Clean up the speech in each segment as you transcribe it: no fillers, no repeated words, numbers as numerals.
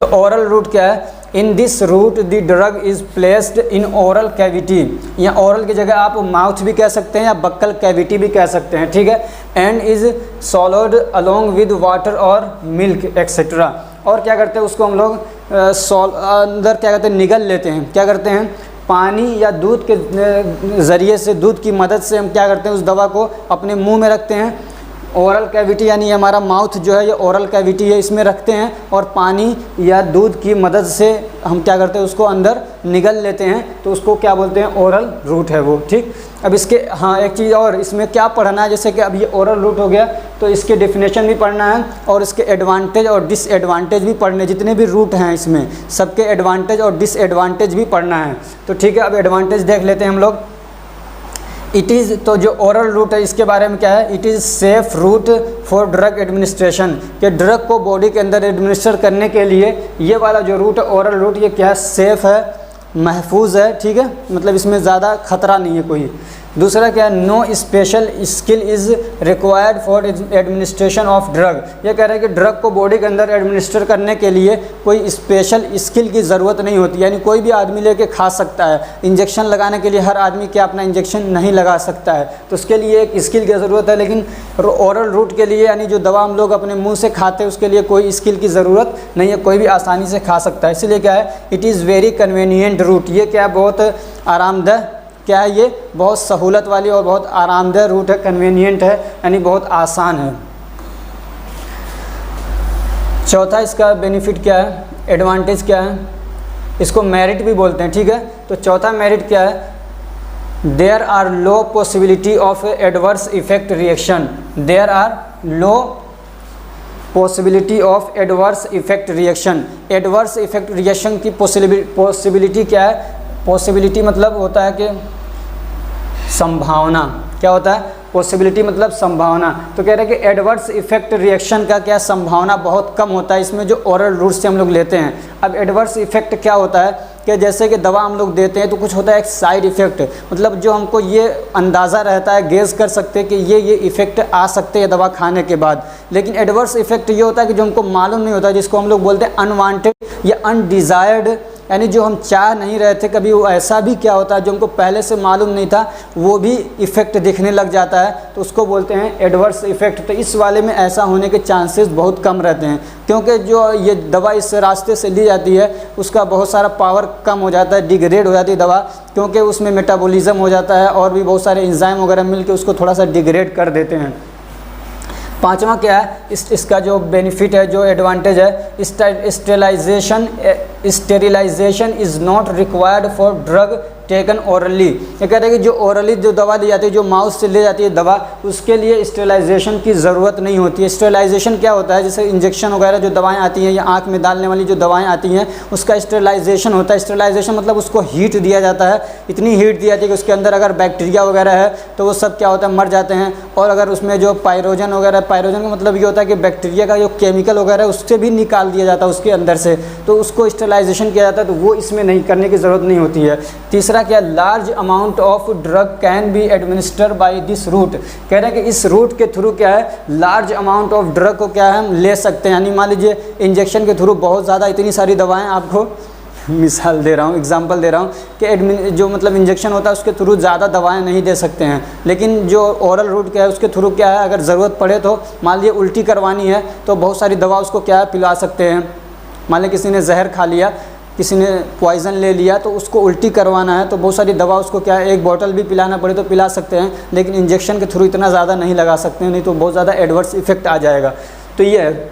तो oral route क्या है, in this route the drug is placed in oral cavity, या ओरल की जगह आप माउथ भी कह सकते हैं या बक्कल कैविटी भी कह सकते हैं, ठीक है। And is swallowed along with water और मिल्क एक्सेट्रा, और क्या करते हैं उसको हम लोग अंदर क्या करते हैं, निगल लेते हैं, क्या करते हैं, पानी या दूध के ज़रिए से, दूध की मदद से हम क्या करते हैं उस दवा को अपने मुंह में रखते हैं। ओरल कैविटी यानी हमारा माउथ जो है ये ओरल कैविटी है, इसमें रखते हैं और पानी या दूध की मदद से हम क्या करते हैं उसको अंदर निगल लेते हैं, तो उसको क्या बोलते हैं, ओरल रूट है वो, ठीक। अब इसके हाँ एक चीज़ और इसमें क्या पढ़ना है, जैसे कि अब ये ओरल रूट हो गया तो इसके डेफिनेशन भी पढ़ना है और इसके एडवांटेज और डिसएडवांटेज भी पढ़ने, जितने भी रूट हैं इसमें सबके एडवांटेज और डिसएडवांटेज भी पढ़ना है। तो ठीक है, अब एडवांटेज देख लेते हैं हम लोग। इट इज़, तो जो ओरल रूट है इसके बारे में क्या है, it is safe route for drug administration, कि ड्रग को बॉडी के अंदर एडमिनिस्टर करने के लिए ये वाला जो रूट है ओरल रूट, ये क्या है, सेफ़ है, महफूज है, ठीक है, मतलब इसमें ज़्यादा खतरा नहीं है कोई। दूसरा क्या है, no special skill is required for administration of drug, ये कह रहे हैं कि ड्रग को बॉडी के अंदर एडमिनिस्टर करने के लिए कोई स्पेशल स्किल की ज़रूरत नहीं होती, यानी कोई भी आदमी लेके खा सकता है। इंजेक्शन लगाने के लिए हर आदमी क्या अपना इंजेक्शन नहीं लगा सकता है, तो उसके लिए एक स्किल की ज़रूरत है, लेकिन ओरल रूट के लिए यानी जो दवा हम लोग अपने मुँह से खाते हैं उसके लिए कोई स्किल की ज़रूरत नहीं है, कोई भी आसानी से खा सकता है। इसीलिए क्या है, it is very convenient route, ये क्या है, बहुत आरामदेह, क्या है, ये बहुत सहूलत वाली और बहुत आरामदेह रूट है, कन्वीनियंट है, यानी बहुत आसान है। चौथा इसका बेनिफिट क्या है, एडवांटेज क्या है, इसको मेरिट भी बोलते हैं, ठीक है। तो चौथा मेरिट क्या है, there are low possibility of adverse effect reaction, there are low possibility of adverse effect reaction. Adverse effect reaction की पॉसिबिलिटी क्या है, पॉसिबिलिटी मतलब होता है कि संभावना, क्या होता है, पॉसिबिलिटी मतलब संभावना। तो कह रहे हैं कि एडवर्स इफेक्ट रिएक्शन का क्या संभावना बहुत कम होता है इसमें जो ओरल रूट से हम लोग लेते हैं। अब एडवर्स इफेक्ट क्या होता है कि जैसे कि दवा हम लोग देते हैं तो कुछ होता है एक साइड इफ़ेक्ट, मतलब जो हमको ये अंदाज़ा रहता है, गेज कर सकते हैं कि ये इफ़ेक्ट आ सकते हैं दवा खाने के बाद। लेकिन एडवर्स इफेक्ट ये होता है कि जो हमको मालूम नहीं होता, जिसको हम लोग बोलते हैं अनवांटेड या अनडिज़ायर्ड, यानी जो हम चाह नहीं रहे थे कभी, वो ऐसा भी क्या होता है जो हमको पहले से मालूम नहीं था वो भी इफ़ेक्ट दिखने लग जाता है, तो उसको बोलते हैं एडवर्स इफ़ेक्ट। तो इस वाले में ऐसा होने के चांसेस बहुत कम रहते हैं, क्योंकि जो ये दवा इस रास्ते से ली जाती है उसका बहुत सारा पावर कम हो जाता है, डिग्रेड हो जाती है दवा, क्योंकि उसमें मेटाबॉलिज्म हो जाता है और भी बहुत सारे एंजाइम वगैरह मिलकर उसको थोड़ा सा डिग्रेड कर देते हैं। पांचवा क्या है, इसका जो बेनिफिट है, जो एडवांटेज है, sterilisation is not required for drug taken orally. ये कहते हैं कि जो ओरली जो दवा दी जाती है, जो माउथ से ले जाती है दवा, उसके लिए स्टेरिलाइजेशन की ज़रूरत नहीं होती है। स्टेरिलाइजेशन क्या होता है, जैसे इंजेक्शन वगैरह जो दवाएं आती हैं या आँख में डालने वाली जो दवाएं आती हैं उसका स्टेरिलाइजेशन होता है। स्टेरिलाइजेशन मतलब उसको हीट दिया जाता है, इतनी हीट दी जाती है कि उसके अंदर अगर बैक्टीरिया वगैरह है तो वो सब क्या होता है, मर जाते हैं। और अगर उसमें जो पायरोजन वगैरह, पायरोजन का मतलब ये होता है कि बैक्टीरिया का जो केमिकल वगैरह है उससे भी निकाल दिया जाता है उसके अंदर से, तो उसको स्टेरिलाइजेशन किया जाता है, तो वो इसमें नहीं करने की ज़रूरत नहीं होती है। तीसरा क्या, large amount of drug can be administer by this route. कह रहे हैं कि इस रूट के थ्रू क्या है, लार्ज अमाउंट ऑफ ड्रग को क्या है हम ले सकते हैं, यानी मान लीजिए इंजेक्शन के थ्रू बहुत ज़्यादा इतनी सारी दवाएं, आपको मिसाल दे रहा हूँ, एग्जांपल दे रहा हूँ कि जो मतलब इंजेक्शन होता है उसके थ्रू ज़्यादा दवाएं नहीं दे सकते हैं, लेकिन जो ओरल रूट क्या है उसके थ्रू क्या है, अगर ज़रूरत पड़े तो मान लीजिए उल्टी करवानी है तो बहुत सारी दवा उसको क्या है पिला सकते हैं। मान लीजिए किसी ने जहर खा लिया, किसी ने पॉइज़न ले लिया, तो उसको उल्टी करवाना है तो बहुत सारी दवा उसको क्या है, एक बॉटल भी पिलाना पड़े तो पिला सकते हैं, लेकिन इंजेक्शन के थ्रू इतना ज़्यादा नहीं लगा सकते हैं, नहीं तो बहुत ज़्यादा एडवर्स इफेक्ट आ जाएगा। तो ये है।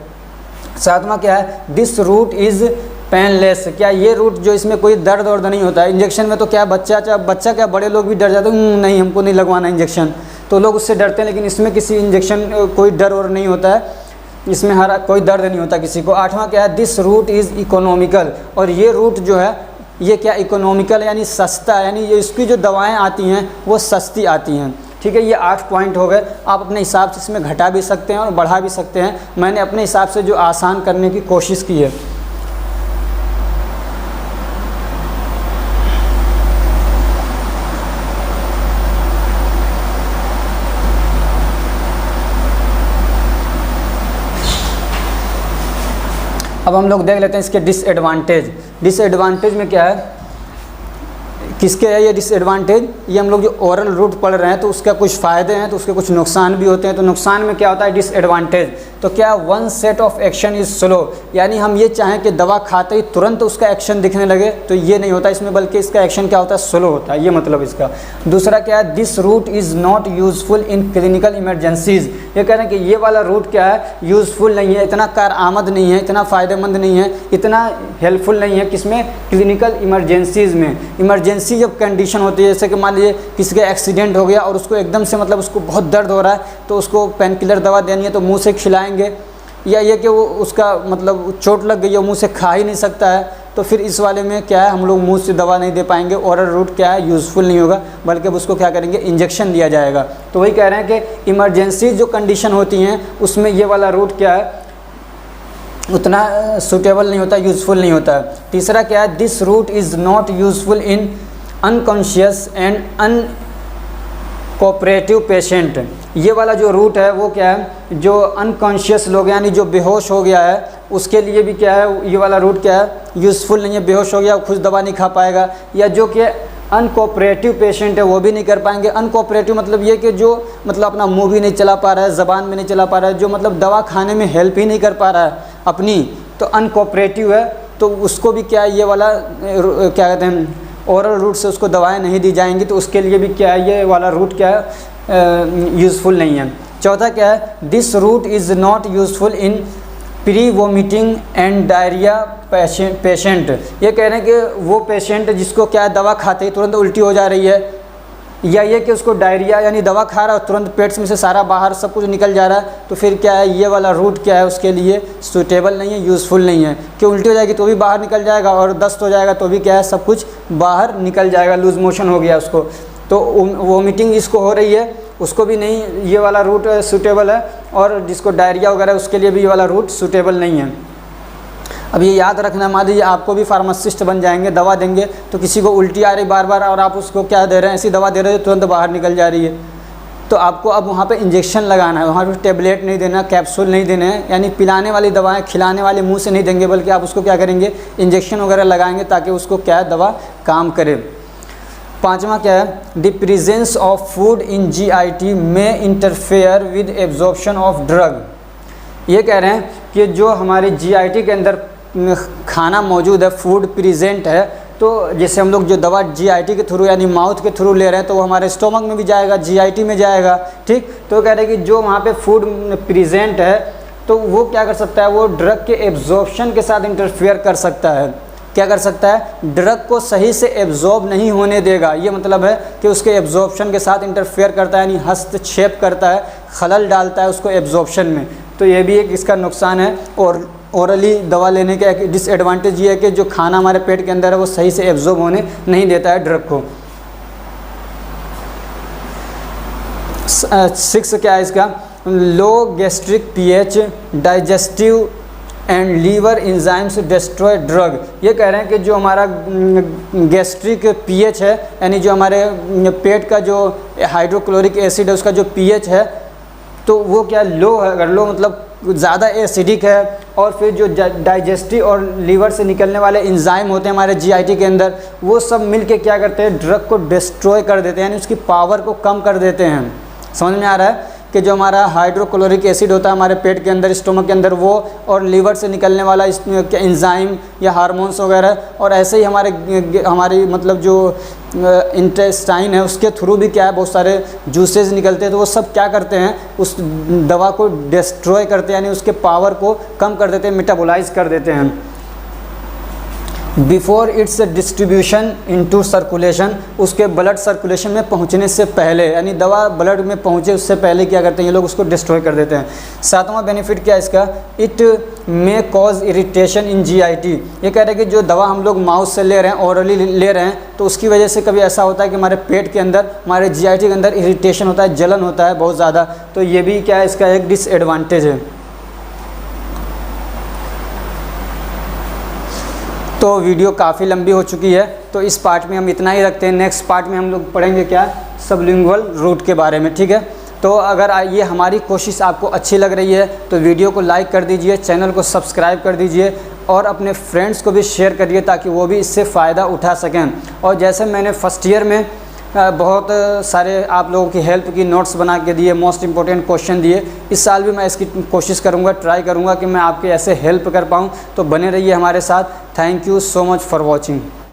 सातवां क्या है, दिस रूट इज़ पेनलेस। क्या ये रूट जो इसमें कोई दर्द वर्द नहीं होता है। इंजेक्शन में तो क्या बच्चा क्या बड़े लोग भी डर जाते हैं, नहीं हमको नहीं लगवाना इंजेक्शन, तो लोग उससे डरते हैं, लेकिन इसमें किसी इंजेक्शन कोई डर और नहीं होता है, इसमें हर कोई दर्द नहीं होता किसी को। आठवां क्या है, दिस रूट इज़ इकोनॉमिकल। और ये रूट जो है ये क्या इकोनॉमिकल यानी सस्ता, यानी ये इसकी जो दवाएं आती हैं वो सस्ती आती हैं। ठीक है, ये 8 पॉइंट हो गए। आप अपने हिसाब से इसमें घटा भी सकते हैं और बढ़ा भी सकते हैं। मैंने अपने हिसाब से जो आसान करने की कोशिश की है। अब हम लोग देख लेते हैं इसके डिसएडवांटेज। डिसएडवांटेज में क्या है, किसके है ये डिसएडवांटेज, ये हम लोग जो ओरल रूट पढ़ रहे हैं तो उसका कुछ फ़ायदे हैं तो उसके कुछ नुकसान भी होते हैं। तो नुकसान में क्या होता है डिसएडवांटेज, तो क्या one set of action is slow, यानी हम ये चाहें कि दवा खाते ही तुरंत उसका एक्शन दिखने लगे तो ये नहीं होता इसमें, बल्कि इसका एक्शन क्या होता है स्लो होता है, ये मतलब इसका। दूसरा क्या है, this route is not useful in clinical emergencies, ये कह रहे हैं कि ये वाला रूट क्या है यूज़फुल नहीं है, इतना कारआमद नहीं है, इतना फ़ायदेमंद नहीं है, इतना हेल्पफुल नहीं है किसमें, क्लिनिकल इमरजेंसीज़ में। इमरजेंसी जब कंडीशन होती है, जैसे कि मान लीजिए किसी का एक्सीडेंट हो गया और उसको एकदम से मतलब उसको बहुत दर्द हो रहा है तो उसको पेन किलर दवा देनी है तो मुंह से खिलाएंगे, या ये कि वो उसका मतलब चोट लग गई है मुंह से खा ही नहीं सकता है, तो फिर इस वाले में क्या है हम लोग मुंह से दवा नहीं दे पाएंगे, ओरल रूट क्या है यूज़फुल नहीं होगा, बल्कि अब उसको क्या करेंगे इंजेक्शन दिया जाएगा। तो वही कह रहे हैं कि इमरजेंसी जो कंडीशन होती हैं उसमें ये वाला रूट क्या है उतना सूटेबल नहीं होता, यूज़फुल नहीं होता है। तीसरा क्या है, this route is not useful in unconscious and uncooperative patient, ये वाला जो रूट है वो क्या है, जो अनकॉन्शियस लोग यानी जो बेहोश हो गया है उसके लिए भी क्या है ये वाला रूट क्या है यूज़फुल नहीं है, बेहोश हो गया खुद दवा नहीं खा पाएगा, या जो कि अनकोऑपरेटिव पेशेंट है वो भी नहीं कर पाएंगे। अनकोऑपरेटिव मतलब ये कि जो मतलब अपना मुंह भी नहीं चला पा रहा है, ज़बान में नहीं चला पा रहा है, जो मतलब दवा खाने में हेल्प ही नहीं कर पा रहा है अपनी, तो अनकोऑपरेटिव है, तो उसको भी क्या ये वाला क्या कहते हैं ओरल रूट से उसको दवाएं नहीं दी जाएंगी, तो उसके लिए भी क्या है ये वाला रूट क्या है यूज़फुल नहीं है। चौथा क्या है, this route is not useful in pre vomiting and diarrhoea patient, ये कह रहे हैं कि वो पेशेंट जिसको क्या है दवा खाते ही तुरंत उल्टी हो जा रही है, या ये कि उसको डायरिया यानी दवा खा रहा है तुरंत पेट में से सारा बाहर सब कुछ निकल जा रहा है, तो फिर क्या है ये वाला रूट क्या है उसके लिए सूटेबल नहीं है, यूज़फुल नहीं है, कि उल्टी हो जाएगी तो भी बाहर निकल जाएगा और दस्त हो जाएगा तो भी क्या है सब कुछ बाहर निकल जाएगा, लूज़ मोशन हो गया उसको, तो वोमिटिंग जिसको हो रही है उसको भी नहीं ये वाला रूट सूटेबल है, और जिसको डायरिया वगैरह उसके लिए भी ये वाला रूट सूटेबल नहीं है। अब ये याद रखना, मान लीजिए आपको भी फार्मासिस्ट बन जाएंगे, दवा देंगे तो किसी को उल्टी आ रही बार बार और आप उसको क्या दे रहे हैं, ऐसी दवा दे रहे हैं तुरंत बाहर निकल जा रही है, तो आपको अब वहाँ पे इंजेक्शन लगाना है, वहाँ पे टेबलेट नहीं देना, कैप्सूल नहीं देने हैं, यानी पिलाने वाली दवाएं खिलाने वाले मुंह से नहीं देंगे, बल्कि आप उसको क्या करेंगे इंजेक्शन वगैरह लगाएंगे ताकि उसको क्या है दवा काम करे। पाँचवा क्या है, the presence of food in GIT में interfere with absorption of drug, ये कह रहे हैं कि जो हमारे GIT के अंदर खाना मौजूद है, फूड प्रेजेंट है, तो जैसे हम लोग जो दवा GIT के थ्रू यानी माउथ के थ्रू ले रहे हैं तो वो हमारे स्टोमक में भी जाएगा, GIT में जाएगा, ठीक। तो कह रहे हैं कि जो वहाँ पे फूड प्रेजेंट है तो वो क्या कर सकता है, वो ड्रग के एब्जॉर्प्शन के साथ इंटरफेयर कर सकता है, क्या कर सकता है ड्रग को सही से एब्जॉर्ब नहीं होने देगा, ये मतलब है कि उसके एब्जॉर्प्शन के साथ इंटरफेयर करता है, यानी हस्तक्षेप करता है, खलल डालता है उसको एब्जॉर्प्शन में, तो ये भी एक इसका नुकसान है। और ओरली दवा लेने का एक डिसएडवांटेज ये है कि जो खाना हमारे पेट के अंदर है वो सही से एब्जॉर्ब होने नहीं देता है ड्रग को। 6 क्या है इसका, low gastric pH, digestive and liver enzymes destroy drug, ये कह रहे हैं कि जो हमारा गैस्ट्रिक pH है यानी जो हमारे पेट का जो हाइड्रोक्लोरिक एसिड है उसका जो pH है तो वो क्या लो है, अगर लो मतलब ज़्यादा एसिडिक है, और फिर जो डाइजेस्टिव और लीवर से निकलने वाले इंजाइम होते हैं हमारे GIT के अंदर वो सब मिल के क्या करते हैं ड्रग को डिस्ट्रॉय कर देते हैं, यानी उसकी पावर को कम कर देते हैं। समझ में आ रहा है कि जो हमारा हाइड्रोक्लोरिक एसिड होता है हमारे पेट के अंदर स्टोमक के अंदर वो, और लीवर से निकलने वाला इंजाइम या हार्मोन्स वगैरह, और ऐसे ही हमारी मतलब जो इंटेस्टाइन है उसके थ्रू भी क्या है बहुत सारे जूसेस निकलते हैं, तो वो सब क्या करते हैं उस दवा को डिस्ट्रॉय करते हैं, यानी उसके पावर को कम कर देते हैं, मेटाबोलाइज कर देते हैं। Before it's distribution into circulation, उसके ब्लड सर्कुलेशन में पहुंचने से पहले, यानी दवा ब्लड में पहुंचे उससे पहले क्या करते हैं ये लोग उसको डिस्ट्रॉय कर देते हैं। 7वां बेनिफिट क्या है इसका, it may cause irritation in GIT, ये कह रहे हैं कि जो दवा हम लोग माउथ से ले रहे हैं, ओरली ले रहे हैं, तो उसकी वजह से कभी ऐसा होता है कि हमारे पेट के अंदर हमारे GIT के अंदर इरिटेशन होता है, जलन होता है बहुत ज़्यादा, तो ये भी क्या है इसका एक डिसएडवांटेज है। तो वीडियो काफ़ी लंबी हो चुकी है, तो इस पार्ट में हम इतना ही रखते हैं। नेक्स्ट पार्ट में हम लोग पढ़ेंगे क्या सबलिंगुअल रूट के बारे में, ठीक है। तो अगर ये हमारी कोशिश आपको अच्छी लग रही है तो वीडियो को लाइक कर दीजिए, चैनल को सब्सक्राइब कर दीजिए, और अपने फ्रेंड्स को भी शेयर करिए ताकि वो भी इससे फ़ायदा उठा सकें। और जैसे मैंने फर्स्ट ईयर में बहुत सारे आप लोगों की हेल्प की नोट्स बना के दिए, मोस्ट इंपॉर्टेंट क्वेश्चन दिए, इस साल भी मैं इसकी कोशिश करूँगा, ट्राई करूँगा कि मैं आपके ऐसे हेल्प कर पाऊँ। तो बने रहिए हमारे साथ। Thank you so much for watching.